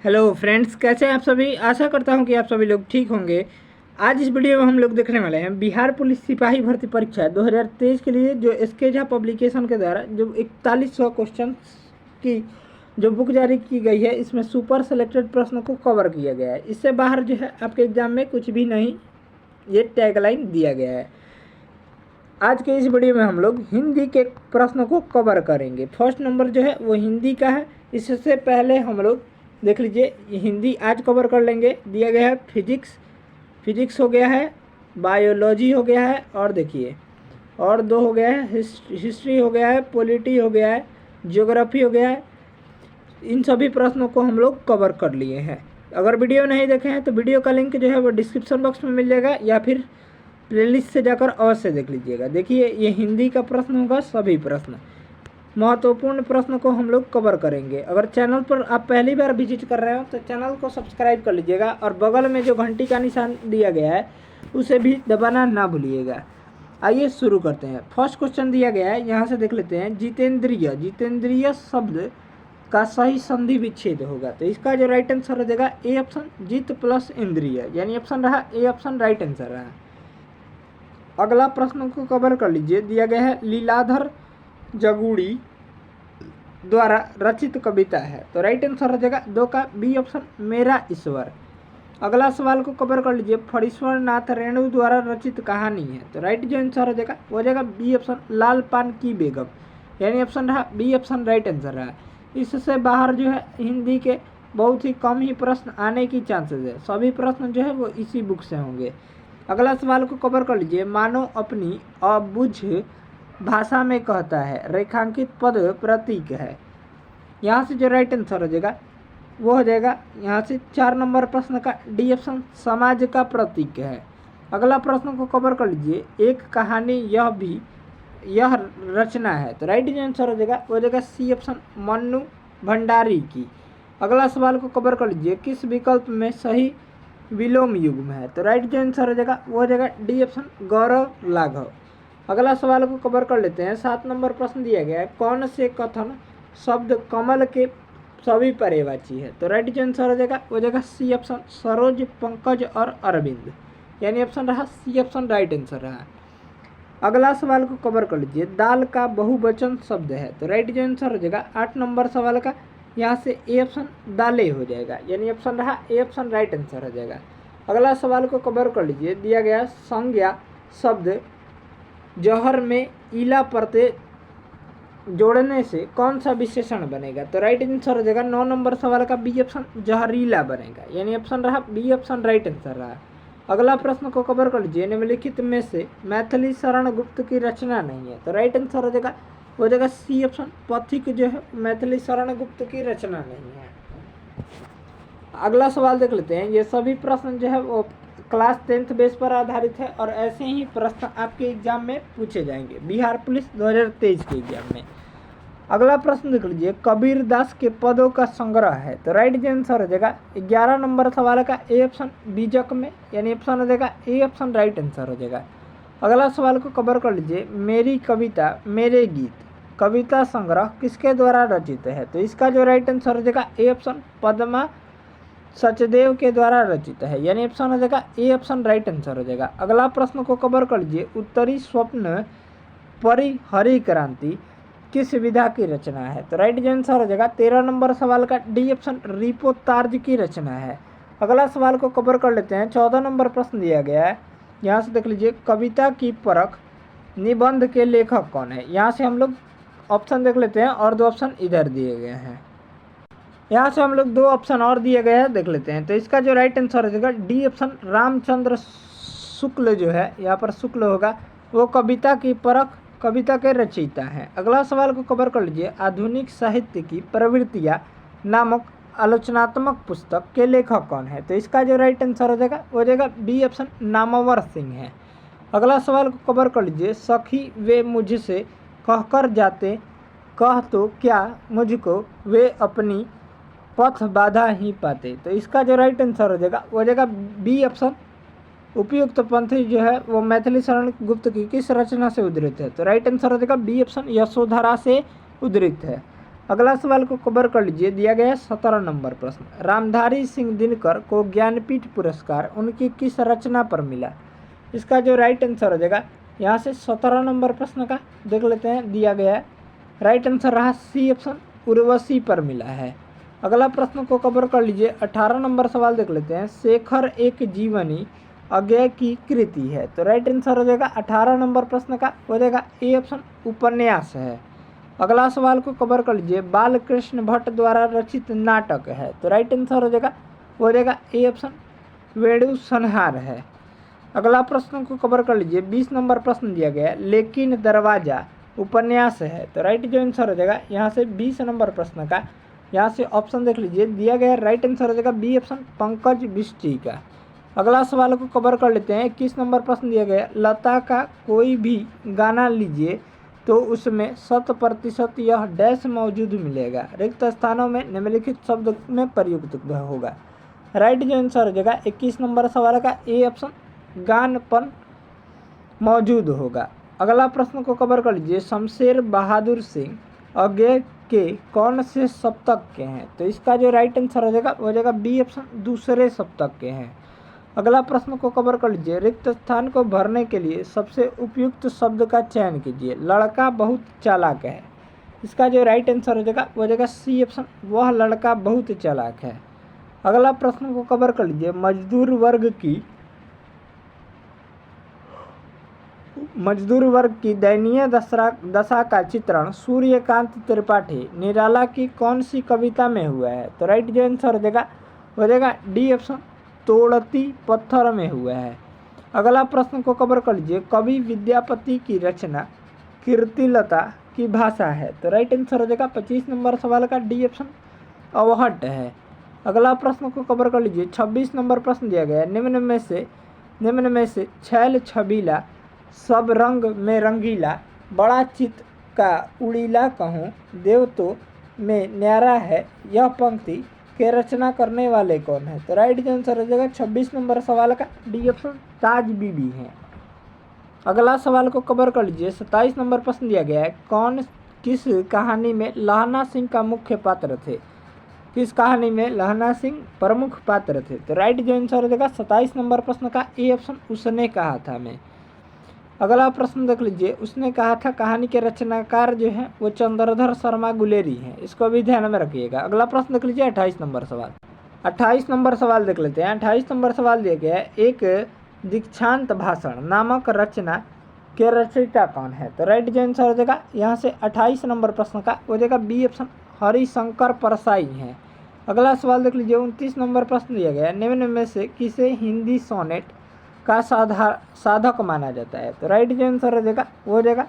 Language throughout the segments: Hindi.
हेलो फ्रेंड्स, कैसे हैं आप सभी। आशा करता हूं कि आप सभी लोग ठीक होंगे। आज इस वीडियो में हम लोग देखने वाले हैं बिहार पुलिस सिपाही भर्ती परीक्षा 2023 के लिए जो एसके झा पब्लिकेशन के द्वारा जो 4100 क्वेश्चन की जो बुक जारी की गई है, इसमें सुपर सेलेक्टेड प्रश्नों को कवर किया गया है। इससे बाहर जो है आपके एग्जाम में कुछ भी नहीं, ये टैगलाइन दिया गया है। आज के इस वीडियो में हम लोग हिंदी के प्रश्नों को कवर करेंगे। फर्स्ट नंबर जो है वो हिंदी का है। इससे पहले हम लोग देख लीजिए, हिंदी आज कवर कर लेंगे। दिया गया है फिजिक्स हो गया है, बायोलॉजी हो गया है, और देखिए और दो हो गया है, हिस्ट्री हो गया है, पॉलिटी हो गया है, ज्योग्राफी हो गया है। इन सभी प्रश्नों को हम लोग कवर कर लिए हैं। अगर वीडियो नहीं देखे हैं तो वीडियो का लिंक जो है वो डिस्क्रिप्शन बॉक्स में मिल जाएगा, या फिर प्लेलिस्ट से जाकर अवश्य देख लीजिएगा। देखिए, ये हिंदी का प्रश्न होगा। सभी प्रश्न महत्वपूर्ण प्रश्न को हम लोग कवर करेंगे। अगर चैनल पर आप पहली बार विजिट कर रहे हो तो चैनल को सब्सक्राइब कर लीजिएगा, और बगल में जो घंटी का निशान दिया गया है उसे भी दबाना ना भूलिएगा। आइए शुरू करते हैं। फर्स्ट क्वेश्चन दिया गया है, यहाँ से देख लेते हैं। जितेंद्रिय शब्द का सही संधि विच्छेद होगा, तो इसका जो राइट आंसर हो जाएगा ए ऑप्शन, जित प्लस इंद्रिय, यानी ऑप्शन रहा ए ऑप्शन राइट आंसर रहा। अगला प्रश्न को कवर कर लीजिए। दिया गया है लीलाधर जगुड़ी द्वारा रचित कविता है, तो राइट आंसर हो जाएगा दो का बी ऑप्शन, मेरा ईश्वर। अगला सवाल को कवर कर लीजिए। फणीश्वर नाथ रेणु द्वारा रचित कहानी है, तो राइट जो आंसर हो जाएगा वो हो जाएगा बी ऑप्शन, लाल पान की बेगम, यानी ऑप्शन रहा बी ऑप्शन राइट आंसर रहा। इससे बाहर जो है हिंदी के बहुत ही कम ही प्रश्न आने की चांसेस है। सभी प्रश्न जो है वो इसी बुक से होंगे। अगला सवाल को कवर कर लीजिए। मानव अपनी अबुझ भाषा में कहता है, रेखांकित पद प्रतीक है। यहाँ से जो राइट आंसर हो जाएगा वो हो जाएगा यहाँ से 4 नंबर प्रश्न का डी ऑप्शन, समाज का प्रतीक है। अगला प्रश्न को कवर कर लीजिए। एक कहानी यह रचना है, तो राइट जो आंसर हो जाएगा वो हो जाएगा सी ऑप्शन, मन्नू भंडारी की। अगला सवाल को कवर कर लीजिए। किस विकल्प में सही विलोम युग्म है, तो राइट जो आंसर हो जाएगा वो हो जाएगा डी ऑप्शन, गौरव लाघव। अगला सवाल को कवर कर लेते हैं। 7 नंबर प्रश्न दिया गया है। कौन से कथन शब्द कमल के सभी पर्यायवाची है, तो राइट जो आंसर हो जाएगा वो हो जाएगा सी ऑप्शन, सरोज, पंकज और अरविंद, यानी ऑप्शन रहा सी ऑप्शन राइट आंसर रहा। अगला सवाल को कवर कर लीजिए। दाल का बहुवचन शब्द है, तो राइट जो आंसर हो जाएगा 8 नंबर सवाल का, यहाँ से ए ऑप्शन, दाले हो जाएगा, यानी ऑप्शन रहा ए ऑप्शन राइट आंसर हो जाएगा। अगला सवाल को कवर कर लीजिए। दिया गया संज्ञा शब्द जौहर में ईला प्रत्यय जोड़ने से कौन सा विशेषण बनेगा, तो राइट आंसर हो जाएगा 9 नंबर सवाल का बी ऑप्शन, जहरीला बनेगा, यानी ऑप्शन रहा बी ऑप्शन राइट आंसर रहा। अगला प्रश्न को कवर कर लीजिए। निम्नलिखित में से मैथिली शरण गुप्त की रचना नहीं है, तो राइट आंसर हो जाएगा सी ऑप्शन, पथिक जो है मैथिली शरण गुप्त की रचना नहीं है। अगला सवाल देख लेते हैं। ये सभी प्रश्न जो है वो क्लास 10th बेस पर आधारित है, और ऐसे ही प्रश्न आपके एग्जाम में पूछे जाएंगे बिहार पुलिस 2023 के एग्जाम में। अगला प्रश्न देख लीजिए। कबीर दास के पदों का संग्रह है, तो राइट जो आंसर हो जाएगा 11 नंबर सवाल का ए ऑप्शन, बीजक में, यानी ऑप्शन हो जाएगा ए ऑप्शन राइट आंसर हो जाएगा। अगला सवाल को कवर कर लीजिए। मेरी कविता मेरे गीत कविता संग्रह किसके द्वारा रचित है, तो इसका जो राइट आंसर हो जाएगा ए ऑप्शन, पद्मा सचदेव के द्वारा रचित है, यानी ऑप्शन हो जाएगा ए ऑप्शन राइट आंसर हो जाएगा। अगला प्रश्न को कवर कर लीजिए। उत्तरी स्वप्न परिहरी क्रांति किस विधा की रचना है, तो राइट आंसर हो जाएगा 13 नंबर सवाल का डी ऑप्शन, रिपोर्तार्ज की रचना है। अगला सवाल को कवर कर लेते हैं। 14 नंबर प्रश्न दिया गया है, यहाँ से देख लीजिए। कविता की परख निबंध के लेखक कौन है, यहाँ से हम लोग ऑप्शन देख लेते हैं, और 2 ऑप्शन इधर दिए गए हैं। यहाँ से हम लोग 2 ऑप्शन और दिए गए हैं, देख लेते हैं। तो इसका जो राइट आंसर हो जाएगा डी ऑप्शन, रामचंद्र शुक्ल जो है, यहाँ पर शुक्ल होगा, वो कविता की परख कविता के रचयिता हैं। अगला सवाल को कवर कर लीजिए। आधुनिक साहित्य की प्रवृत्तियाँ नामक आलोचनात्मक पुस्तक के लेखक कौन है, तो इसका जो राइट आंसर हो जाएगा वो हो जाएगा बी ऑप्शन, नामवर सिंह है। अगला सवाल को कवर कर लीजिए। सखी वे मुझसे कहकर जाते, कह तो क्या मुझको वे अपनी पथ बाधा ही पाते, तो इसका जो राइट आंसर हो जाएगा वो हो जाएगा बी ऑप्शन, उपयुक्त पंथी जो है वो मैथिली शरण गुप्त की किस रचना से उद्धृत है, तो राइट आंसर हो जाएगा बी ऑप्शन, यशोधरा से उद्धृत है। अगला सवाल को कवर कर लीजिए, दिया गया है 17 नंबर प्रश्न। रामधारी सिंह दिनकर को ज्ञानपीठ पुरस्कार उनकी किस रचना पर मिला? इसका जो राइट आंसर हो जाएगा यहाँ से 17 नंबर प्रश्न का देख लेते हैं, दिया गया है राइट आंसर रहा सी ऑप्शन, उर्वशी पर मिला है। अगला प्रश्न को कवर कर लीजिए, 18 नंबर सवाल देख लेते हैं। शेखर एक जीवनी अज्ञेय की कृति है, तो राइट आंसर हो जाएगा 18 नंबर प्रश्न का हो जाएगा ए ऑप्शन, उपन्यास है। अगला सवाल को कवर कर लीजिए, बालकृष्ण भट्ट द्वारा रचित नाटक है, तो राइट आंसर हो जाएगा ए ऑप्शन, वेणु संहार है। अगला प्रश्न को कवर कर लीजिए, 20 नंबर प्रश्न दिया गया है, लेकिन दरवाजा उपन्यास है, तो राइट जो आंसर हो जाएगा यहाँ से 20 नंबर प्रश्न का यहाँ से ऑप्शन देख लीजिए, दिया गया राइट आंसर हो जाएगा बी ऑप्शन, पंकज बिष्टी का। अगला सवाल को कवर कर लेते हैं, 21 नंबर प्रश्न दिया गया, लता का कोई भी गाना लीजिए तो उसमें 100% यह डैश मौजूद मिलेगा, रिक्त स्थानों में निम्नलिखित शब्द में प्रयुक्त होगा। राइट जो आंसर हो जाएगा 21 नंबर सवाल का ए ऑप्शन, गानपन मौजूद होगा। अगला प्रश्न को कवर कर लीजिए, शमशेर बहादुर सिंह अज्ञेय के कौन से सप्तक के हैं, तो इसका जो राइट आंसर हो जाएगा बी ऑप्शन, दूसरे सप्तक के हैं। अगला प्रश्न को कवर कर लीजिए, रिक्त स्थान को भरने के लिए सबसे उपयुक्त शब्द का चयन कीजिए। लड़का बहुत चालाक है, इसका जो राइट आंसर हो जाएगा सी ऑप्शन, वह लड़का बहुत चालाक है। अगला प्रश्न को कवर कर लीजिए, मजदूर वर्ग की दयनीय दशा का चित्रण सूर्यकांत त्रिपाठी निराला की कौन सी कविता में हुआ है, तो राइट जो आंसर हो जाएगा डी ऑप्शन, तोड़ती पत्थर में हुआ है। अगला प्रश्न को कवर कर लीजिए, कवि विद्यापति की रचना कीर्तिलता की भाषा है, तो राइट आंसर हो जाएगा 25 नंबर सवाल का डी ऑप्शन, अवहट है। अगला प्रश्न को कवर कर लीजिए, 26 नंबर प्रश्न दिया गया है, निम्न में से छैल छबीला सब रंग में रंगीला बड़ा चित का उड़ीला कहूँ देव तो में न्यारा है, यह पंक्ति के रचना करने वाले कौन है, तो राइट आंसर हो जाएगा 26 नंबर सवाल का डी ऑप्शन, ताज बीबी है। अगला सवाल को कवर कर लीजिए, 27 नंबर प्रश्न दिया गया है, किस कहानी में लहना सिंह का मुख्य पात्र थे? किस कहानी में लहना सिंह प्रमुख पात्र थे, तो राइट जो आंसर हो जाएगा 27 नंबर प्रश्न का ए ऑप्शन, उसने कहा था मैं। अगला प्रश्न देख लीजिए, उसने कहा था कहानी के रचनाकार जो है वो चंद्रधर शर्मा गुलेरी हैं, इसको भी ध्यान में रखिएगा। अगला प्रश्न देख लीजिए 28 नंबर सवाल। 28 नंबर सवाल देख लेते हैं। 28 नंबर सवाल दिया गया है, एक दीक्षांत भाषण नामक रचना के रचयिता कौन है, तो राइट जो आंसर हो जाएगा यहाँ से 28 नंबर प्रश्न का हो जाएगा बी ऑप्शन, हरिशंकर परसाई हैं। अगला सवाल देख लीजिए, 29 नंबर प्रश्न दिया गया है, निम्न में से किसे हिंदी सोनेट का साधक माना जाता है, तो राइट जो आंसर हो जाएगा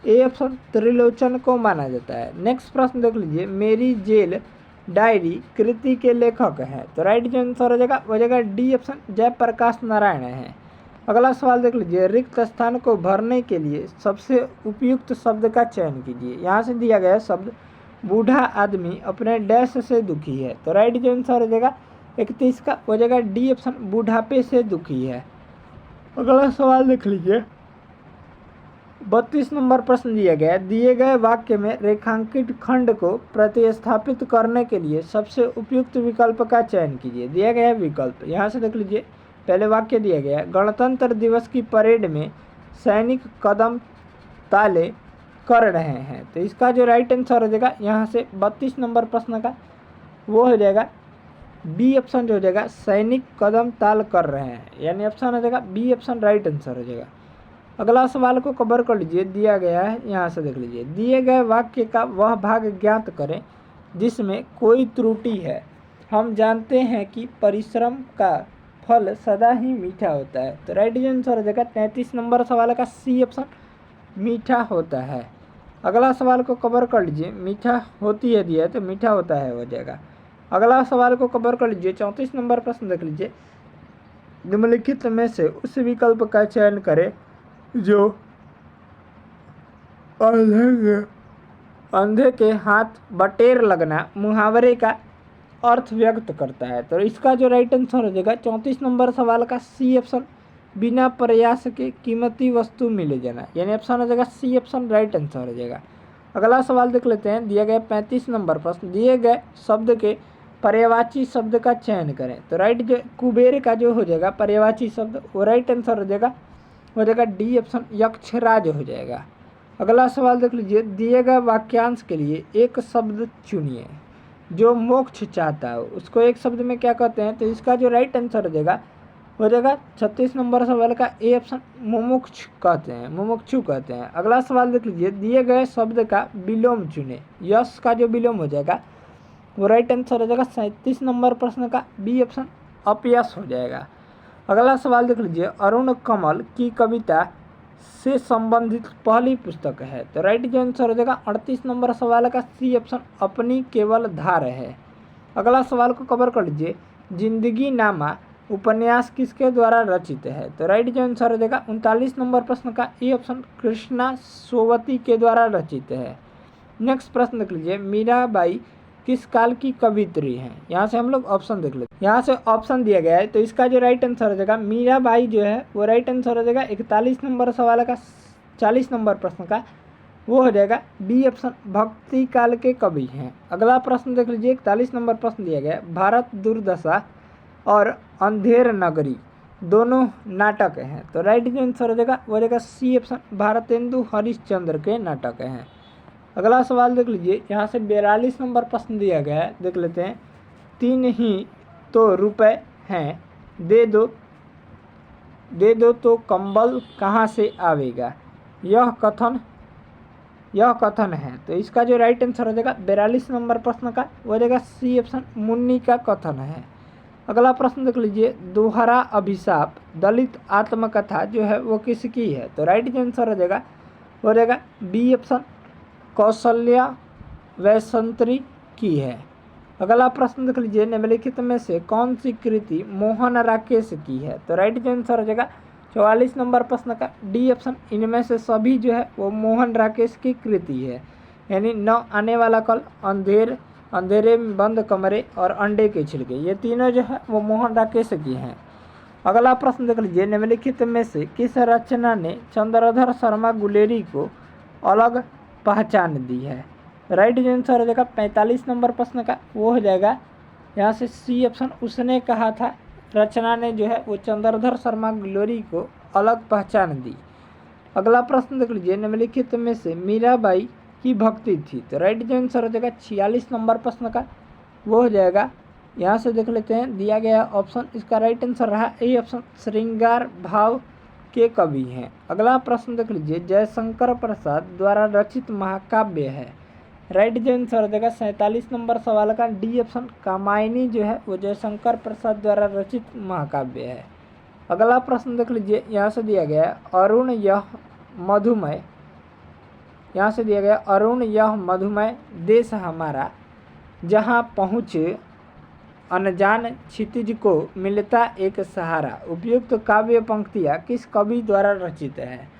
ए ऑप्शन, त्रिलोचन को माना जाता है। नेक्स्ट प्रश्न देख लीजिए, मेरी जेल डायरी कृति के लेखक हैं, तो राइट जो आंसर हो जाएगा डी ऑप्शन, जयप्रकाश नारायण है। अगला सवाल देख लीजिए, रिक्त स्थान को भरने के लिए सबसे उपयुक्त शब्द का चयन कीजिए। यहाँ से दिया गया शब्द बूढ़ा आदमी अपने डैश से दुखी है, तो राइट जो आंसर हो जाएगा 31 का हो जाएगा डी ऑप्शन, बुढ़ापे से दुखी है। अगला सवाल देख लीजिए, 32 नंबर प्रश्न दिया गया है, दिए गए वाक्य में रेखांकित खंड को प्रतिस्थापित करने के लिए सबसे उपयुक्त विकल्प का चयन कीजिए। दिया गया है विकल्प, यहाँ से देख लीजिए, पहले वाक्य दिया गया है, गणतंत्र दिवस की परेड में सैनिक कदम ताले कर रहे हैं, तो इसका जो राइट आंसर हो जाएगा यहाँ से 32 नंबर प्रश्न का वो हो जाएगा बी ऑप्शन जो हो जाएगा, सैनिक कदम ताल कर रहे हैं, यानी ऑप्शन हो जाएगा बी ऑप्शन, राइट आंसर हो जाएगा। अगला सवाल को कवर कर लीजिए, दिया गया है, यहाँ से देख लीजिए, दिए गए वाक्य का वह भाग ज्ञात करें जिसमें कोई त्रुटि है। हम जानते हैं कि परिश्रम का फल सदा ही मीठा होता है, तो राइट आंसर हो जाएगा 33 नंबर सवाल का सी ऑप्शन, मीठा होता है। अगला सवाल को कवर कर लीजिए, मीठा होती है दिया है तो मीठा होता है हो जाएगा। अगला सवाल को कवर कर लीजिए, 34 नंबर प्रश्न देख लीजिए, निम्नलिखित में से उस विकल्प का चयन करें जो अंधे के हाथ बटेर लगना मुहावरे का अर्थ व्यक्त करता है, तो इसका जो राइट आंसर हो जाएगा 34 नंबर सवाल का सी ऑप्शन, बिना प्रयास के कीमती वस्तु मिले जाना, यानी ऑप्शन हो जाएगा सी ऑप्शन, राइट आंसर हो जाएगा। अगला सवाल देख लेते हैं। दिया गया 35 नंबर प्रश्न, दिए गए शब्द के पर्यायवाची शब्द का चयन करें। तो राइट जो कुबेर का जो हो जाएगा पर्यायवाची शब्द, वो राइट आंसर हो जाएगा डी ऑप्शन यक्षराज हो जाएगा। अगला सवाल देख लीजिए। दिए गए वाक्यांश के लिए एक शब्द चुनिए जो मोक्ष चाहता है, उसको एक शब्द में क्या कहते हैं। तो इसका जो राइट आंसर हो जाएगा 36 नंबर सवाल का ए ऑप्शन मुमुक्ष कहते हैं, मुमुक्षु कहते हैं। अगला सवाल देख लीजिए। दिए गए शब्द का विलोम चुने, यश का जो विलोम हो जाएगा वो राइट आंसर हो जाएगा 37 नंबर प्रश्न का बी ऑप्शन अपयश हो जाएगा। अगला सवाल देख लीजिए। अरुण कमल की कविता से संबंधित पहली पुस्तक है। तो राइट जो आंसर हो जाएगा 38 नंबर सवाल का सी ऑप्शन अपनी केवल धार है। अगला सवाल को कवर कर लीजिए। जिंदगी नामा उपन्यास किसके द्वारा रचित है। तो राइट जो आंसर हो जाएगा 39 नंबर प्रश्न का ए ऑप्शन कृष्णा सोवती के द्वारा रचित है। नेक्स्ट प्रश्न देख लीजिए। मीराबाई किस काल की कवित्री हैं। यहाँ से हम लोग ऑप्शन देख लेते हैं। यहाँ से ऑप्शन दिया गया है, तो इसका जो राइट आंसर हो जाएगा मीराबाई जो है वो राइट आंसर हो जाएगा 41 नंबर सवाल का 40 नंबर प्रश्न का वो हो जाएगा बी ऑप्शन भक्ति काल के कवि हैं। अगला प्रश्न देख लीजिए। 41 नंबर प्रश्न दिया गया है। भारत दुर्दशा और अंधेर नगरी दोनों नाटक हैं। तो राइट जो आंसर हो जाएगा वो हो जाएगा सी ऑप्शन भारतेंदु हरिश्चंद्र के नाटक हैं। अगला सवाल देख लीजिए। यहाँ से 42 नंबर प्रश्न दिया गया है, देख लेते हैं। 3 ही तो रुपए हैं, दे दो तो कंबल कहाँ से आवेगा। यह कथन है। तो इसका जो राइट आंसर हो जाएगा 42 नंबर प्रश्न का वो हो जाएगा सी ऑप्शन मुन्नी का कथन है। अगला प्रश्न देख लीजिए। दोहरा अभिशाप दलित आत्मकथा जो है वो किसकी है। तो राइट जो आंसर हो जाएगा बी ऑप्शन कौशल्या वैसंतरी की है। अगला प्रश्न देख लीजिए। निम्नलिखित में से कौन सी कृति मोहन राकेश की है। तो राइट जो आंसर हो जाएगा 44 नंबर प्रश्न का डी ऑप्शन इनमें से सभी जो है वो मोहन राकेश की कृति है। यानी न आने वाला कल, अंधेरे में बंद कमरे और अंडे के छिलके, ये तीनों जो है वो मोहन राकेश की हैं। अगला प्रश्न देख लीजिए। निम्नलिखित में से किस रचना ने चंद्रधर शर्मा गुलेरी को अलग पहचान दी है। राइट जो आंसर हो जाएगा 45 नंबर प्रश्न का वो हो जाएगा यहाँ से सी ऑप्शन उसने कहा था। रचना ने जो है वो चंद्रधर शर्मा गुलेरी को अलग पहचान दी। अगला प्रश्न देख लीजिए। निम्नलिखित में से मीराबाई की भक्ति थी। तो राइट जो आंसर हो जाएगा 46 नंबर प्रश्न का वो हो जाएगा। यहाँ से देख लेते हैं। दिया गया ऑप्शन, इसका राइट आंसर रहा ए ऑप्शन श्रृंगार भाव के कवि हैं। अगला प्रश्न देख लीजिए। जयशंकर प्रसाद द्वारा रचित महाकाव्य है। राइट जो आंसर हो जाएगा 47 नंबर सवाल का डी ऑप्शन कामायनी जो है वो जयशंकर प्रसाद द्वारा रचित महाकाव्य है। अगला प्रश्न देख लीजिए। यहाँ से दिया गया अरुण यह मधुमय, यहाँ से दिया गया अरुण यह मधुमय देश हमारा, जहाँ पहुँचे अनजान क्षितिज को मिलता एक सहारा। उपयुक्त काव्य पंक्तियाँ किस कवि द्वारा रचित है।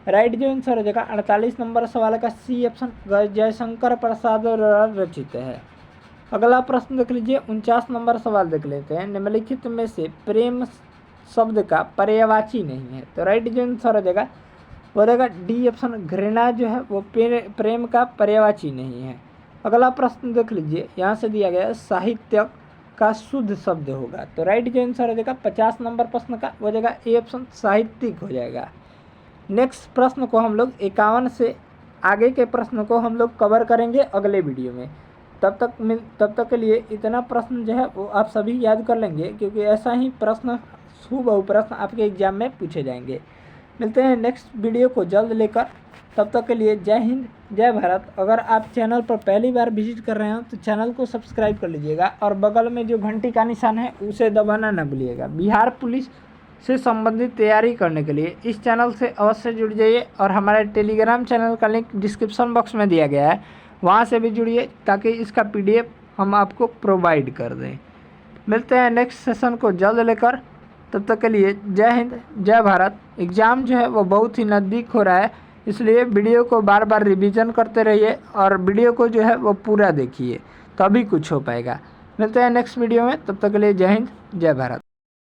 राइट जो आंसर हो जाएगा 48 नंबर सवाल का सी ऑप्शन जयशंकर प्रसाद द्वारा रचित है। अगला प्रश्न देख लीजिए। 49 नंबर सवाल देख लेते हैं। निम्नलिखित में से प्रेम शब्द का पर्यायवाची नहीं है। तो राइट जो आंसर हो जाएगा वो रहेगा डी ऑप्शन घृणा जो है वो प्रेम का पर्यायवाची नहीं है। अगला प्रश्न देख लीजिए। यहाँ से दिया गया साहित्यक का शुद्ध शब्द होगा। तो राइट जो आंसर हो जाएगा 50 नंबर प्रश्न का हो जाएगा ए ऑप्शन साहित्यिक हो जाएगा। नेक्स्ट प्रश्न को हम लोग 51 से आगे के प्रश्न को हम लोग कवर करेंगे अगले वीडियो में। तब तक के लिए इतना प्रश्न जो है वो आप सभी याद कर लेंगे, क्योंकि ऐसा ही प्रश्न बहु प्रश्न आपके एग्जाम में पूछे जाएंगे। मिलते हैं नेक्स्ट वीडियो को जल्द लेकर। तब तक के लिए जय हिंद, जय भारत। अगर आप चैनल पर पहली बार विजिट कर रहे हो तो चैनल को सब्सक्राइब कर लीजिएगा और बगल में जो घंटी का निशान है उसे दबाना न भूलिएगा। बिहार पुलिस से संबंधित तैयारी करने के लिए इस चैनल से अवश्य जुड़ जाइए और हमारे टेलीग्राम चैनल का लिंक डिस्क्रिप्शन बॉक्स में दिया गया है, वहाँ से भी जुड़िए ताकि इसका PDF हम आपको प्रोवाइड कर दें। मिलते हैं नेक्स्ट सेशन को जल्द लेकर। तब तक के लिए जय हिंद, जय भारत। एग्ज़ाम जो है वो बहुत ही नज़दीक हो रहा है, इसलिए वीडियो को बार बार रिवीजन करते रहिए और वीडियो को जो है वो पूरा देखिए, तभी कुछ हो पाएगा। मिलते हैं नेक्स्ट वीडियो में। तब तक के लिए जय हिंद, जय भारत।